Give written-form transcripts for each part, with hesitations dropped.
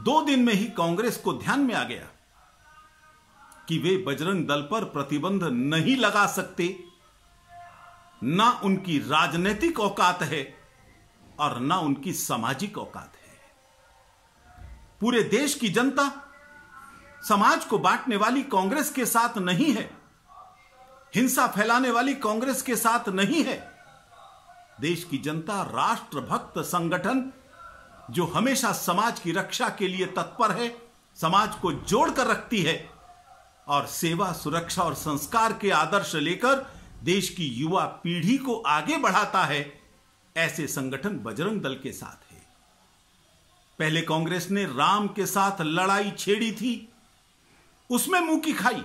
2 दिन में ही कांग्रेस को ध्यान में आ गया कि वे बजरंग दल पर प्रतिबंध नहीं लगा सकते, ना उनकी राजनीतिक औकात है और ना उनकी सामाजिक औकात है। पूरे देश की जनता समाज को बांटने वाली कांग्रेस के साथ नहीं है, हिंसा फैलाने वाली कांग्रेस के साथ नहीं है। देश की जनता राष्ट्रभक्त संगठन जो हमेशा समाज की रक्षा के लिए तत्पर है, समाज को जोड़कर रखती है और सेवा, सुरक्षा और संस्कार के आदर्श लेकर देश की युवा पीढ़ी को आगे बढ़ाता है, ऐसे संगठन बजरंग दल के साथ है। पहले कांग्रेस ने राम के साथ लड़ाई छेड़ी थी, उसमें मुंह की खाई,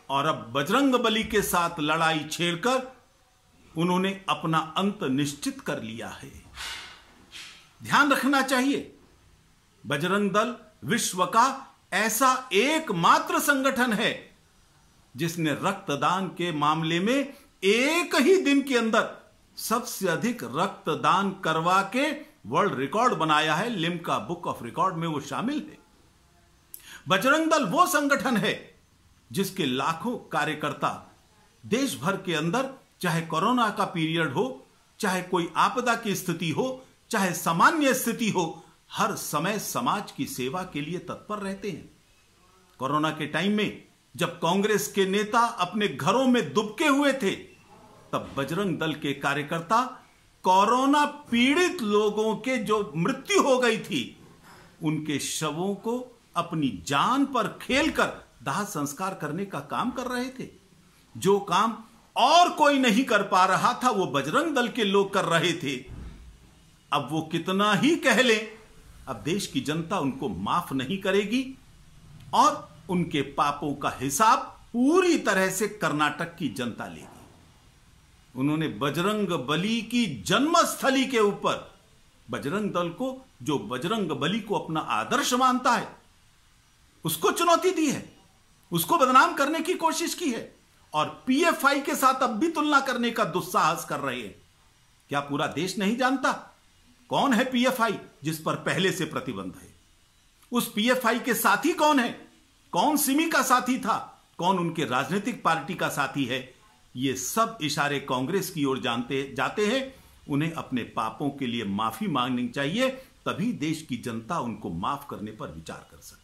और अब बजरंग बली के साथ लड़ाई छेड़कर उन्होंने अपना अंत निश्चित कर लिया है। ध्यान रखना चाहिए, बजरंग दल विश्व का ऐसा एकमात्र संगठन है जिसने रक्तदान के मामले में एक ही दिन के अंदर सबसे अधिक रक्तदान करवा के वर्ल्ड रिकॉर्ड बनाया है। लिम्का बुक ऑफ रिकॉर्ड में वो शामिल है। बजरंग दल वो संगठन है जिसके लाखों कार्यकर्ता देश भर के अंदर, चाहे कोरोना का पीरियड हो, चाहे कोई आपदा की स्थिति हो, चाहे सामान्य स्थिति हो, हर समय समाज की सेवा के लिए तत्पर रहते हैं। कोरोना के टाइम में जब कांग्रेस के नेता अपने घरों में दुबके हुए थे, तब बजरंग दल के कार्यकर्ता कोरोना पीड़ित लोगों के जो मृत्यु हो गई थी, उनके शवों को अपनी जान पर खेलकर दाह संस्कार करने का काम कर रहे थे। जो काम और कोई नहीं कर पा रहा था, वो बजरंग दल के लोग कर रहे थे। अब वो कितना ही कह ले, अब देश की जनता उनको माफ नहीं करेगी और उनके पापों का हिसाब पूरी तरह से कर्नाटक की जनता लेगी। उन्होंने बजरंग बली की जन्मस्थली के ऊपर बजरंग दल को, जो बजरंग बली को अपना आदर्श मानता है, उसको चुनौती दी है, उसको बदनाम करने की कोशिश की है और पीएफआई के साथ अब भी तुलना करने का दुस्साहस कर रहे हैं। क्या पूरा देश नहीं जानता कौन है पीएफआई जिस पर पहले से प्रतिबंध है? उस पीएफआई के साथी कौन है? कौन सिमी का साथी था? कौन उनके राजनीतिक पार्टी का साथी है? ये सब इशारे कांग्रेस की ओर जाते हैं। उन्हें अपने पापों के लिए माफी मांगनी चाहिए, तभी देश की जनता उनको माफ करने पर विचार कर सकती है।